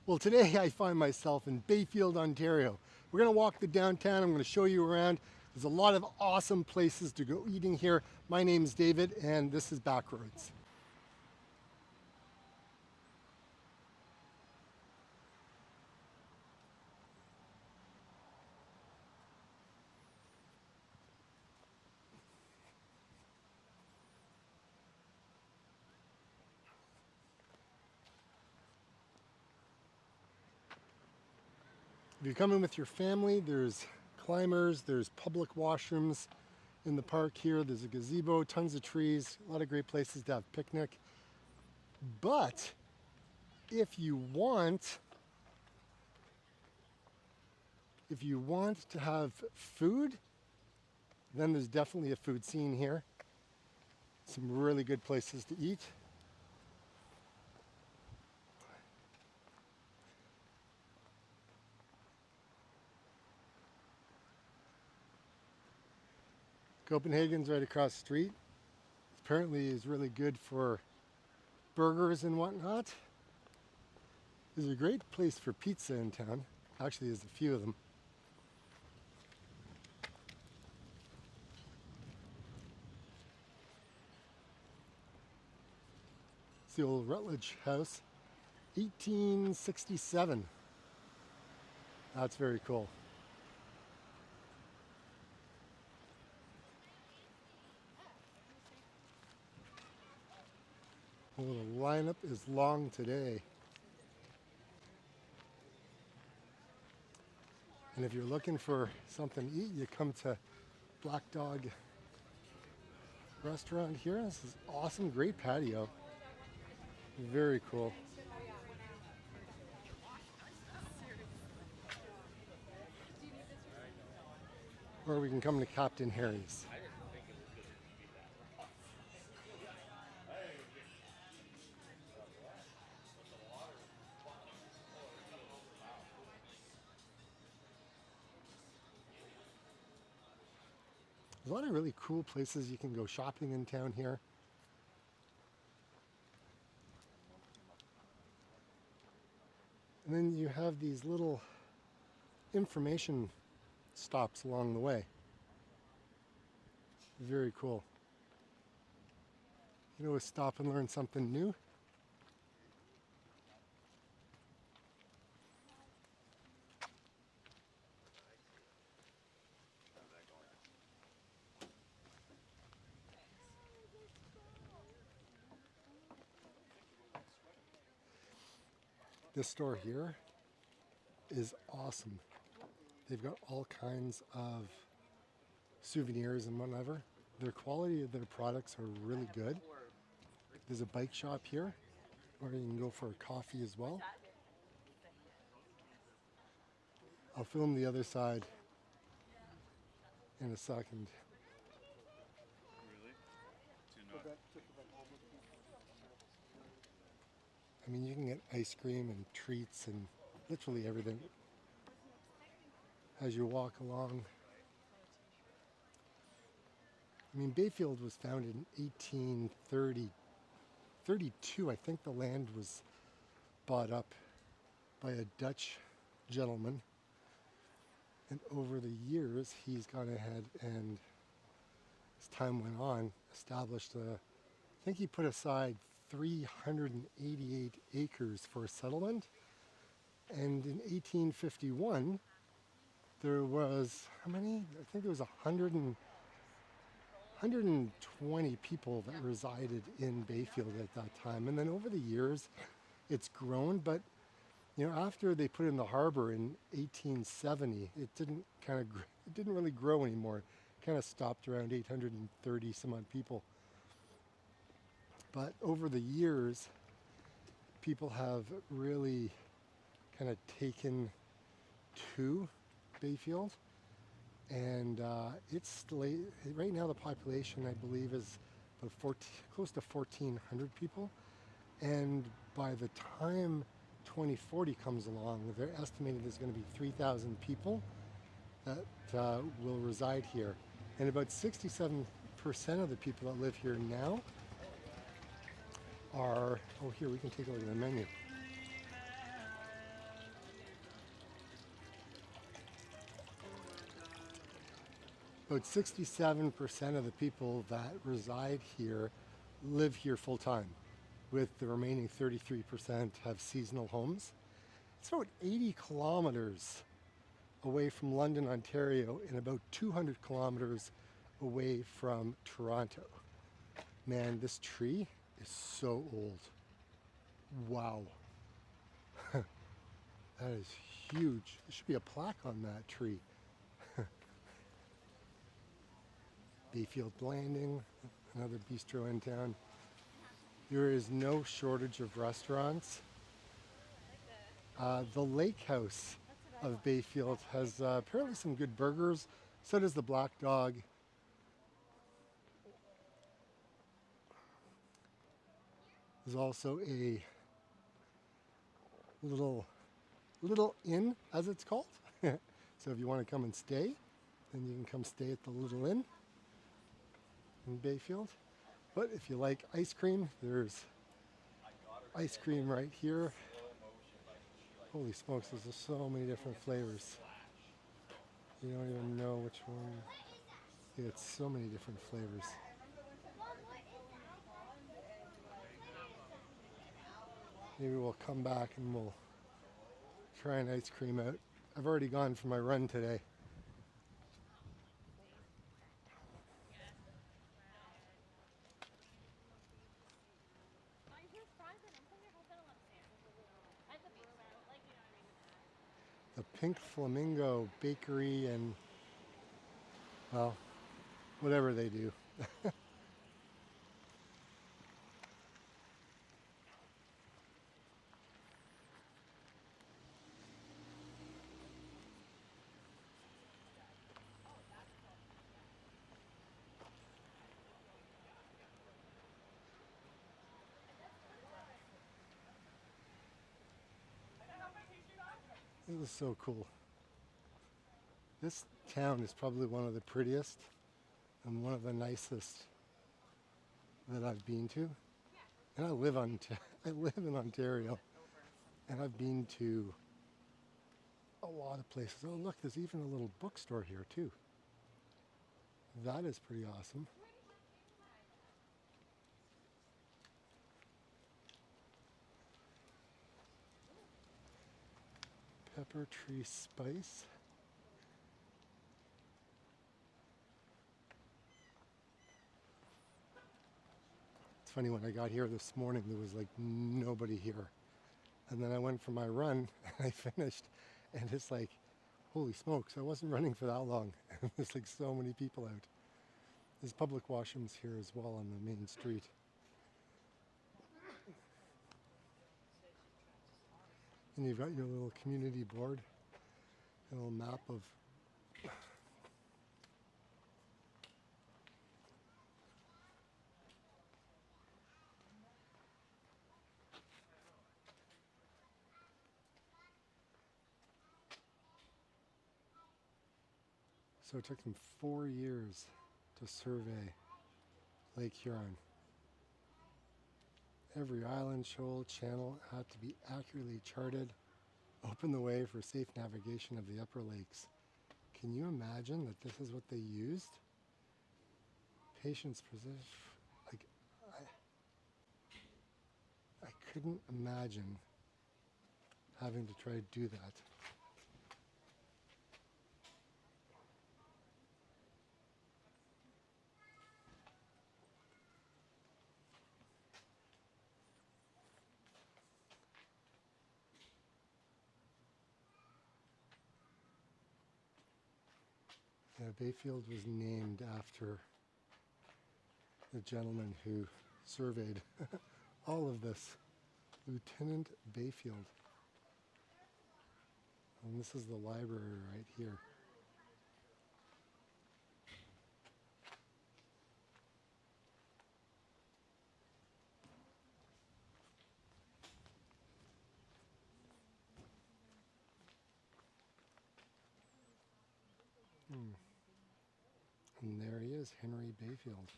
Well, today I find myself in Bayfield, Ontario. We're going to walk the downtown. I'm going to show you around. There's a lot of awesome places to go eating here. My name's David, and this is Backroads. If you're coming with your family, there's climbers, there's public washrooms in the park here. There's a gazebo, tons of trees, a lot of great places to have a picnic. But if you want to have food, then there's definitely a food scene here. Some really good places to eat. Copenhagen's right across the street. Apparently is really good for burgers and whatnot. There's a great place for pizza in town. Actually, there's a few of them. It's the old Rutledge House, 1867. That's very cool. Oh, the lineup is long today. And if you're looking for something to eat, you come to Black Dog Restaurant here. This is awesome, great patio. Very cool. Or we can come to Captain Harry's. There's a lot of really cool places you can go shopping in town here. And then you have these little information stops along the way. Very cool. You know, stop and learn something new. This store here is awesome. They've got all kinds of souvenirs and whatever. Their quality of their products are really good. There's a bike shop here where you can go for a coffee as well. I'll film the other side in a second. I mean, you can get ice cream and treats and literally everything as you walk along. I mean, Bayfield was founded in 1832. I think the land was bought up by a Dutch gentleman. And over the years, he's gone ahead and, as time went on, established I think he put aside 388 acres for a settlement. And in 1851, there was, how many? I think there was 120 people that resided in Bayfield at that time. And then over the years, it's grown. But, you know, after they put in the harbor in 1870, it didn't really grow anymore. It kind of stopped around 830 some odd people. But over the years, people have really kind of taken to Bayfield. And it's right now the population, I believe, is about close to 1,400 people. And by the time 2040 comes along, they're estimating there's going to be 3,000 people that will reside here. And about 67% of the people that live here now are, oh, here, we can take a look at the menu. About 67% of the people that reside here live here full time, with the remaining 33% have seasonal homes. It's about 80 kilometers away from London, Ontario, and about 200 kilometers away from Toronto. Man, this tree is so old. Wow. That is huge. There should be a plaque on that tree. Bayfield Landing, another bistro in town. There is no shortage of restaurants. The lake house of Bayfield has apparently some good burgers. So does the Black Dog. There's also a little inn, as it's called. So if you want to come and stay, then you can come stay at the little inn in Bayfield. But if you like ice cream, there's ice cream right here. Holy smokes, there's just so many different flavors. You don't even know which one. Yeah, it's so many different flavors. Maybe we'll come back and we'll try an ice cream out. I've already gone for my run today. The Pink Flamingo Bakery and, well, whatever they do. This is so cool. This town is probably one of the prettiest and one of the nicest that I've been to. And I live in Ontario, and I've been to a lot of places. Oh look, there's even a little bookstore here too. That is pretty awesome. Pepper Tree Spice. It's funny, when I got here this morning, there was like nobody here. And then I went for my run, and I finished, and it's like, holy smokes, I wasn't running for that long. There's like so many people out. There's public washrooms here as well on the main street. And you've got your little community board, a little map of So it took them 4 years to survey Lake Huron. Every island, shoal, channel had to be accurately charted, open the way for safe navigation of the upper lakes. Can you imagine that this is what they used? Patience, precision, like, I couldn't imagine having to try to do that. Bayfield was named after the gentleman who surveyed all of this, Lieutenant Bayfield. And this is the library right here. And there he is, Henry Bayfield.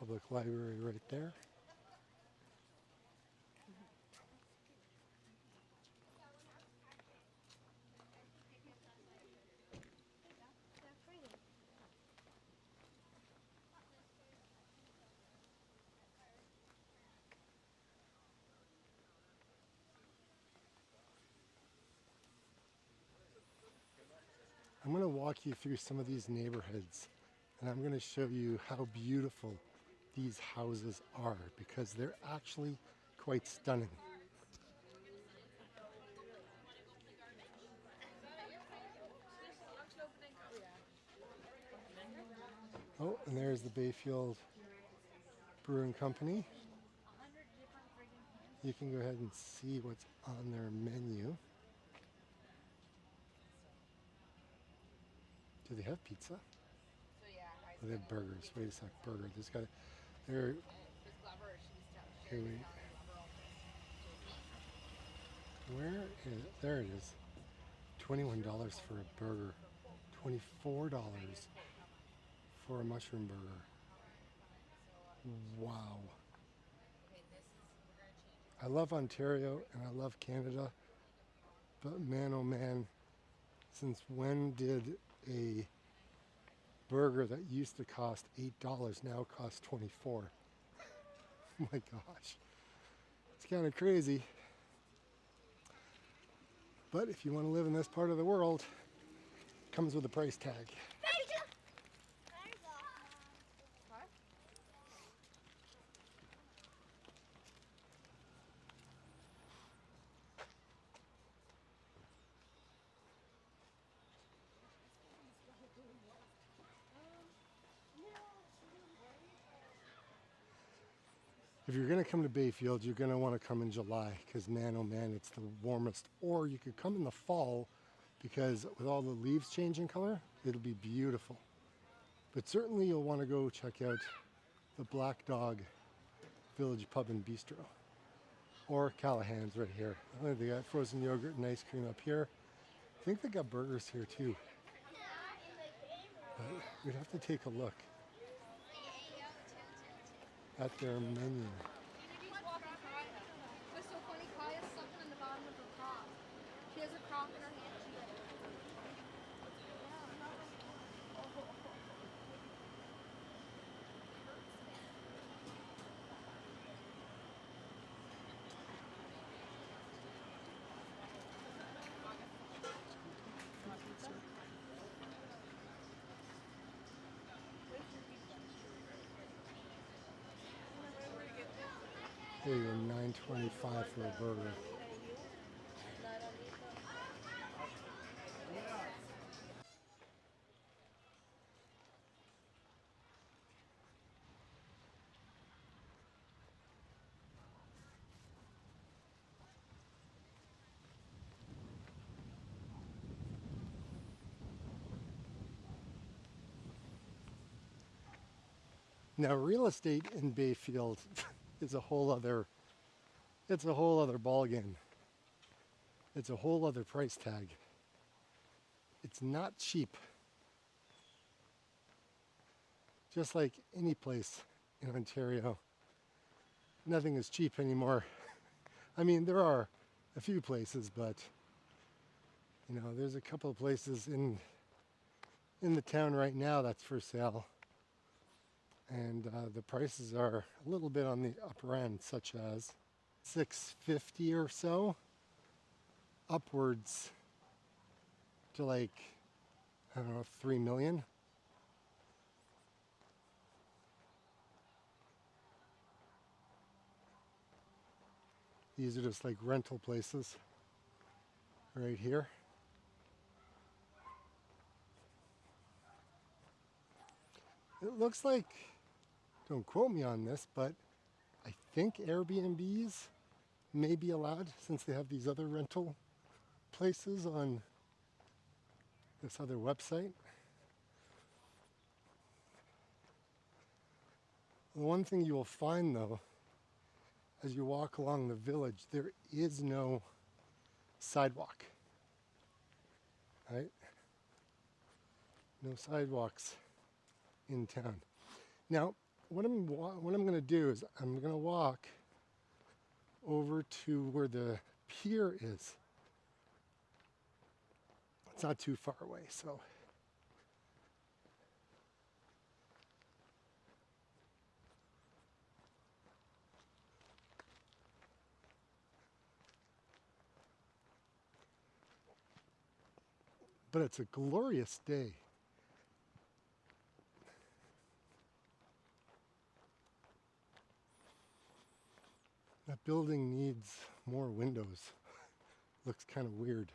public library right there. I'm going to walk you through some of these neighborhoods, and I'm going to show you how beautiful these houses are, because they're actually quite stunning. Oh, and there's the Bayfield Brewing Company. You can go ahead and see what's on their menu. Do they have pizza? Oh, they have burgers. Wait a sec, burger. This guy, there. Okay, wait. Where is? There it is. $21 for a burger. $24 for a mushroom burger. Wow. I love Ontario and I love Canada, but man oh man, since when did a burger that used to cost $8 now cost $24? Oh my gosh, it's kind of crazy. But if you want to live in this part of the world, it comes with a price tag. If you're going to come to Bayfield, you're going to want to come in July, because man oh man, it's the warmest. Or you could come in the fall, because with all the leaves changing color, it'll be beautiful. But certainly you'll want to go check out the Black Dog Village Pub and Bistro, or Callahan's right here. They got frozen yogurt and ice cream up here. I think they got burgers here too. But we'd have to take a look at their menu. She has a crock in her hand. There you go, $9.25 for a burger. Now, real estate in Bayfield is a whole other ball game. It's a whole other price tag. It's not cheap. Just like any place in Ontario, nothing is cheap anymore. I mean, there are a few places, but you know, there's a couple of places in the town right now that's for sale. And the prices are a little bit on the upper end, such as $650 or so, upwards to like, I don't know, $3 million. These are just like rental places right here. It looks like, don't quote me on this, but I think Airbnbs may be allowed, since they have these other rental places on this other website. The one thing you will find, though, as you walk along the village, there is no sidewalk, right? No sidewalks in town. Now, what I'm going to do is I'm going to walk over to where the pier is. It's not too far away, so. But it's a glorious day. That building needs more windows. Looks kind of weird.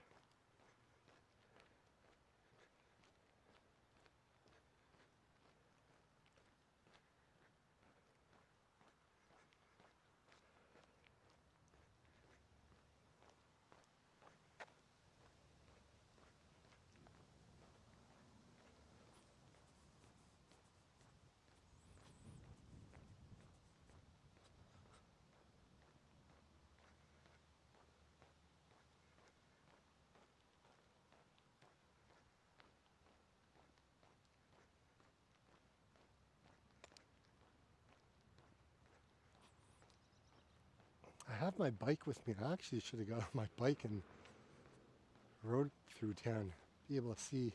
I have my bike with me. I actually should have got on my bike and rode through town. Be able to see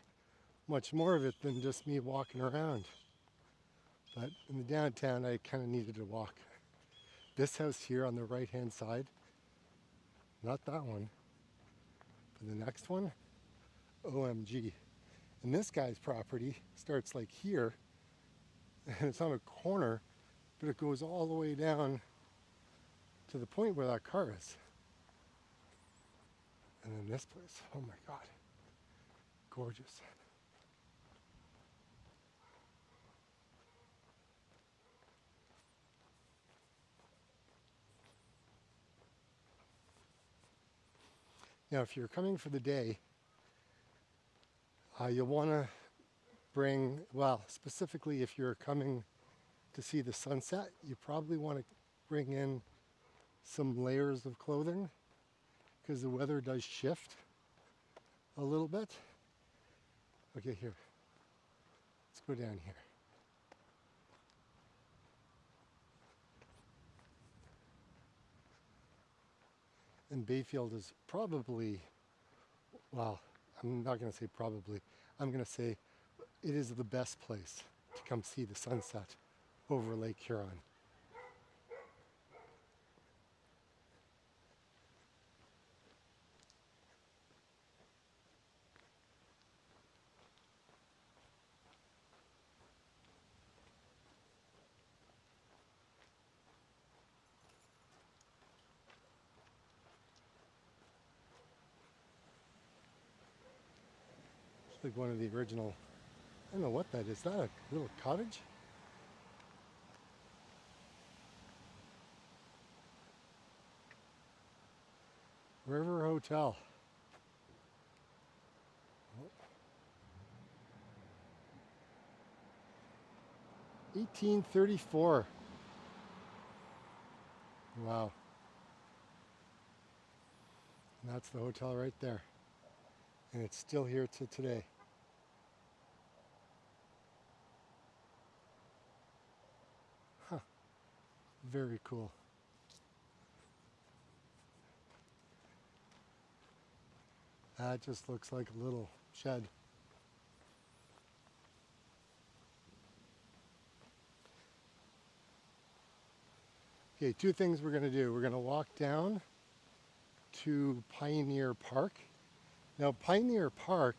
much more of it than just me walking around. But in the downtown, I kind of needed to walk. This house here on the right-hand side, not that one, but the next one, OMG. And this guy's property starts like here, and it's on a corner, but it goes all the way down to the point where that car is. And then this place, oh my God, gorgeous. Now, if you're coming for the day, you'll want to bring, well, specifically if you're coming to see the sunset, you probably want to bring in some layers of clothing because the weather does shift a little bit. Okay, here. Let's go down here. And Bayfield is probably, well, I'm not going to say probably, I'm going to say it is the best place to come see the sunset over Lake Huron. It's like one of the original, I don't know what that is. Is that a little cottage? River Hotel. 1834. Wow. And that's the hotel right there. And it's still here to today. Huh. Very cool. That just looks like a little shed. Okay, two things we're going to do. We're going to walk down to Pioneer Park. Now, Pioneer Park,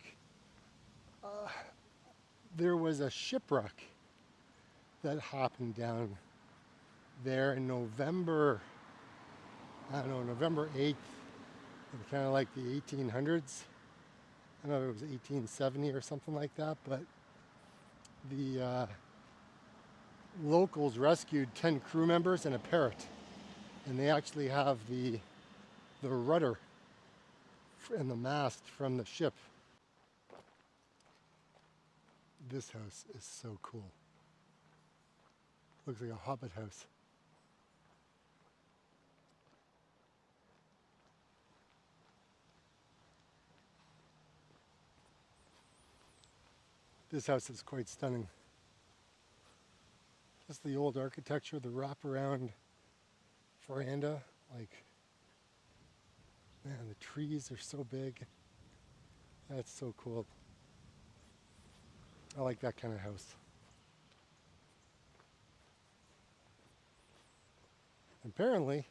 there was a shipwreck that happened down there in November, I don't know, November 8th, kind of like the 1800s. I don't know if it was 1870 or something like that, but the locals rescued 10 crew members and a parrot. And they actually have the rudder and the mast from the ship. This house is so cool. Looks like a hobbit house. This house is quite stunning. Just the old architecture, the wraparound veranda. Like, man, the trees are so big. That's so cool. I like that kind of house. Apparently,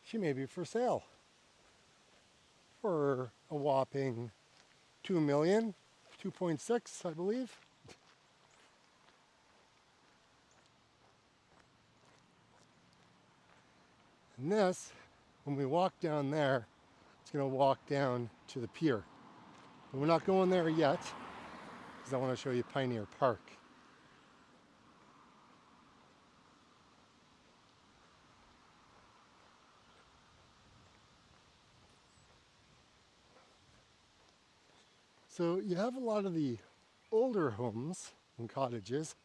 she may be for sale for a whopping 2 million, 2.6, I believe. And this, when we walk down there, it's going to walk down to the pier. But we're not going there yet because I want to show you Pioneer Park. So you have a lot of the older homes and cottages,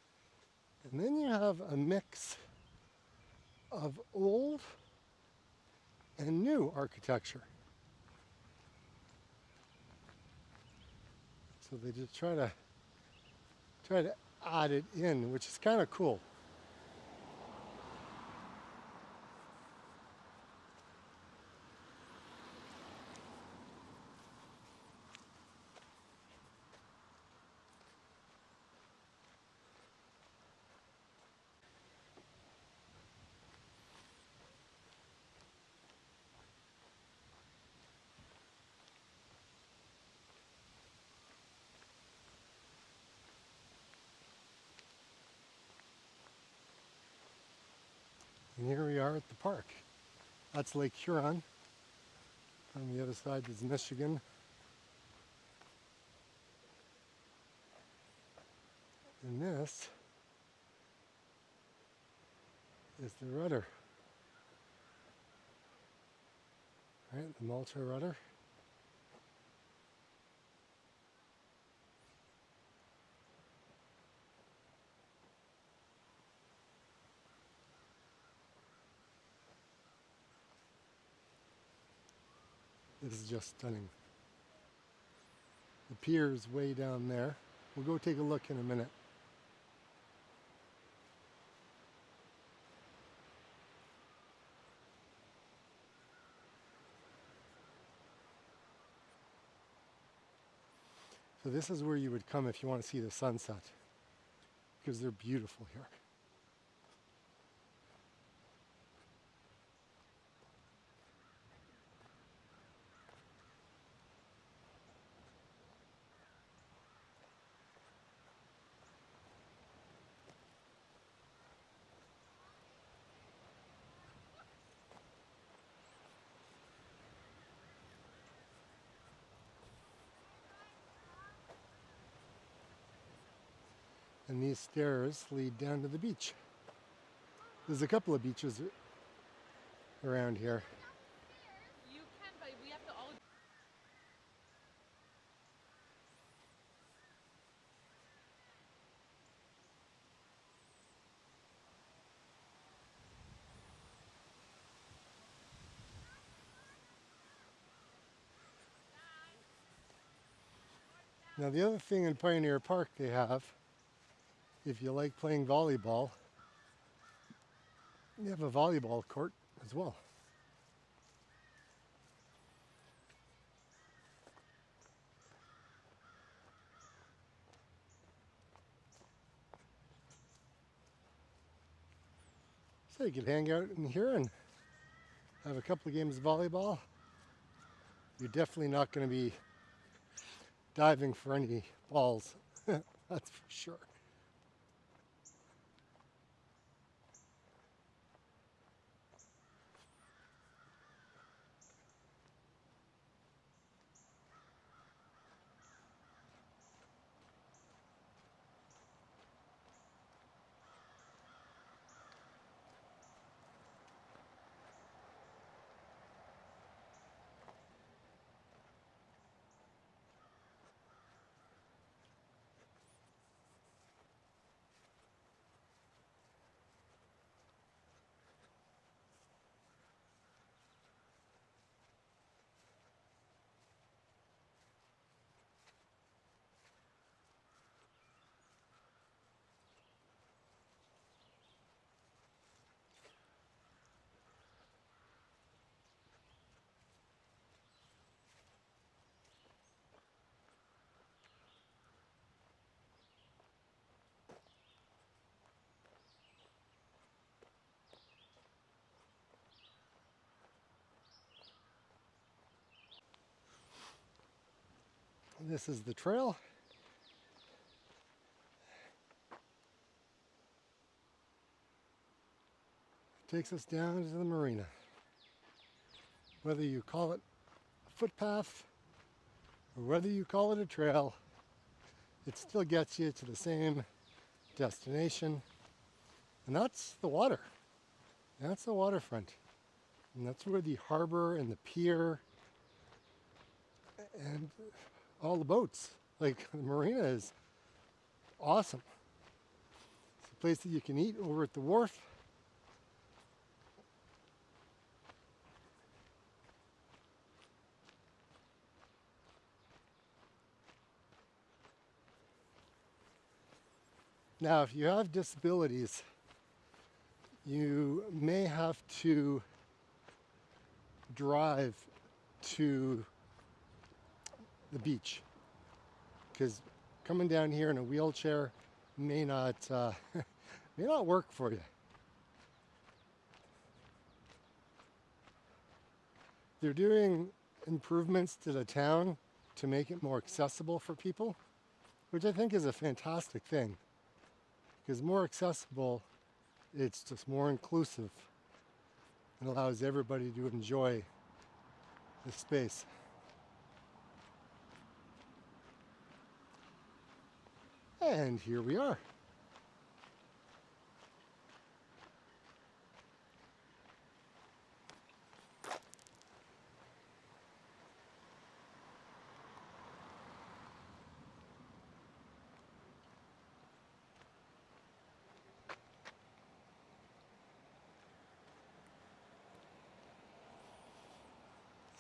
and then you have a mix of old and new architecture. So they just try to add it in, which is kind of cool. And here we are at the park. That's Lake Huron. On the other side is Michigan. And this is the rudder. Right, the Malta rudder. This is just stunning. The pier is way down there. We'll go take a look in a minute. So this is where you would come if you want to see the sunset, because they're beautiful here. And these stairs lead down to the beach. There's a couple of beaches around here. You can, but we have to all. Now the other thing in Pioneer Park they have, if you like playing volleyball, you have a volleyball court as well. So you could hang out in here and have a couple of games of volleyball. You're definitely not going to be diving for any balls, that's for sure. This is the trail. Takes us down to the marina. Whether you call it a footpath or whether you call it a trail, it still gets you to the same destination. And that's the water. That's the waterfront. And that's where the harbor and the pier and all the boats, like the marina is awesome. It's a place that you can eat over at the wharf. Now, if you have disabilities, you may have to drive to the beach, because coming down here in a wheelchair may not may not work for you. They're doing improvements to the town to make it more accessible for people, which I think is a fantastic thing. Because more accessible, it's just more inclusive and allows everybody to enjoy the space. And here we are.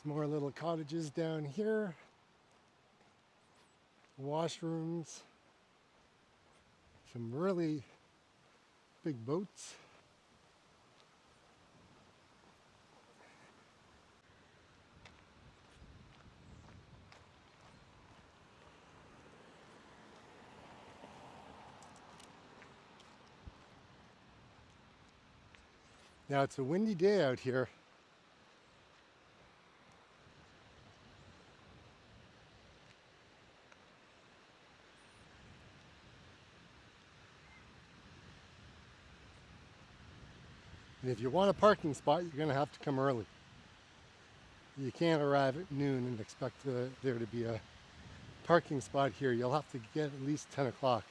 Some more little cottages down here. Washrooms. Some really big boats. Now it's a windy day out here. And if you want a parking spot, you're going to have to come early. You can't arrive at noon and expect there to be a parking spot here. You'll have to get at least 10 o'clock.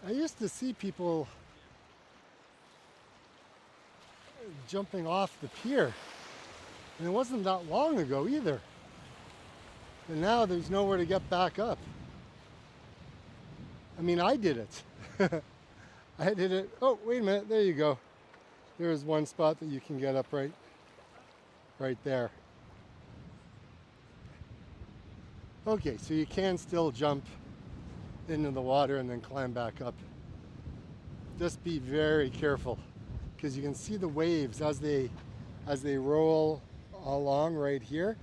I used to see people jumping off the pier, and it wasn't that long ago either. And now there's nowhere to get back up. I mean, I did it. I did it. Oh, wait a minute. There you go. There's one spot that you can get up right there. Okay, so you can still jump into the water and then climb back up. Just be very careful because you can see the waves as they roll along right here.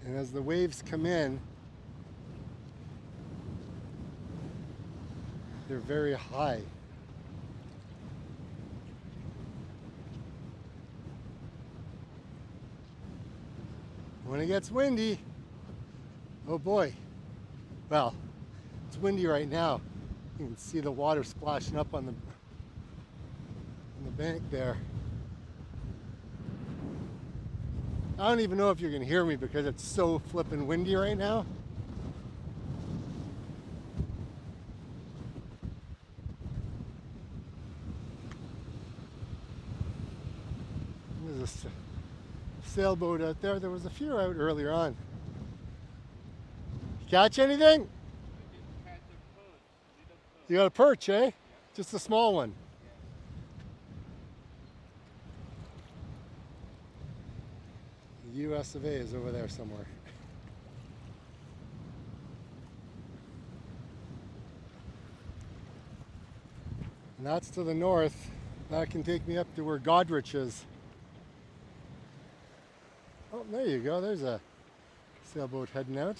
And as the waves come in, they're very high. When it gets windy, oh boy. Well, it's windy right now. You can see the water splashing up on the bank there. I don't even know if you can hear me because it's so flippin' windy right now. There's a sailboat out there. There was a few out earlier on. Catch anything? You got a perch, eh? Just a small one. The US of A is over there somewhere. And that's to the north. That can take me up to where Godrich is. Oh, there you go. There's a sailboat heading out.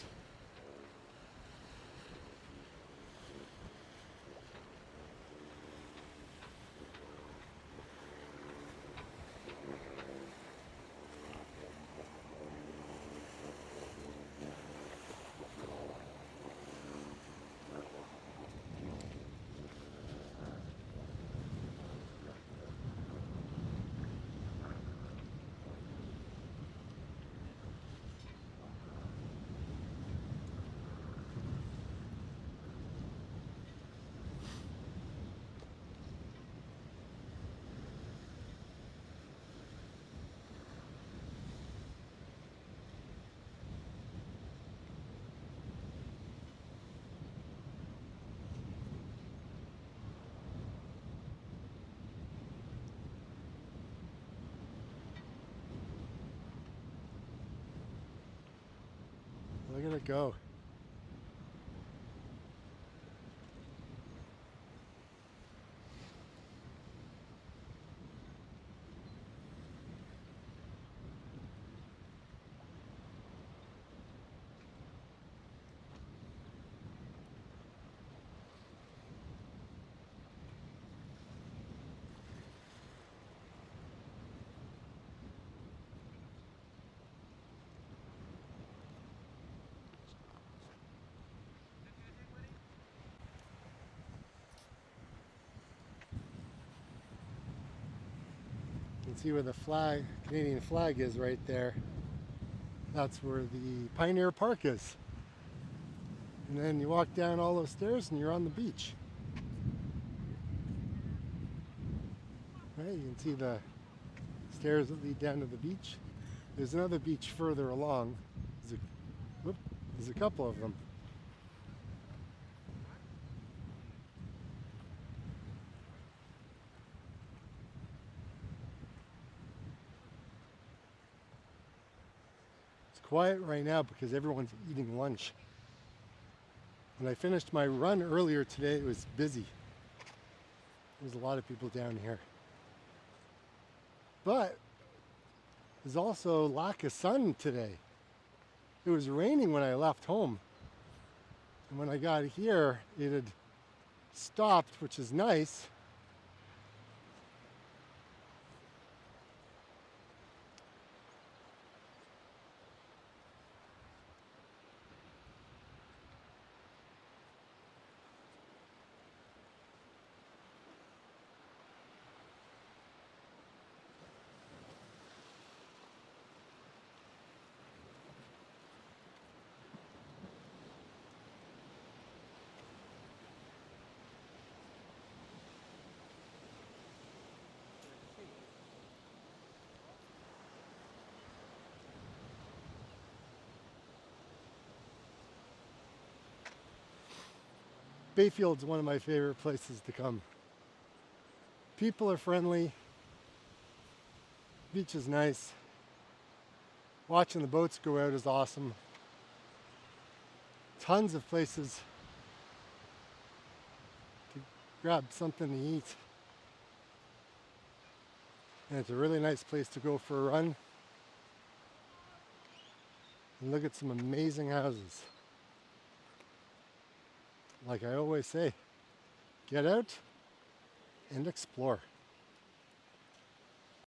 Look at it go. You can see where the flag, Canadian flag is right there. That's where the Pioneer Park is. And then you walk down all those stairs and you're on the beach. Right, you can see the stairs that lead down to the beach. There's another beach further along. There's a couple of them. It's quiet right now because everyone's eating lunch. When I finished my run earlier today, it was busy. There's a lot of people down here. But there's also lack of sun today. It was raining when I left home. And when I got here, it had stopped, which is nice. Bayfield's one of my favorite places to come. People are friendly. Beach is nice. Watching the boats go out is awesome. Tons of places to grab something to eat. And it's a really nice place to go for a run. And look at some amazing houses. Like I always say, get out and explore.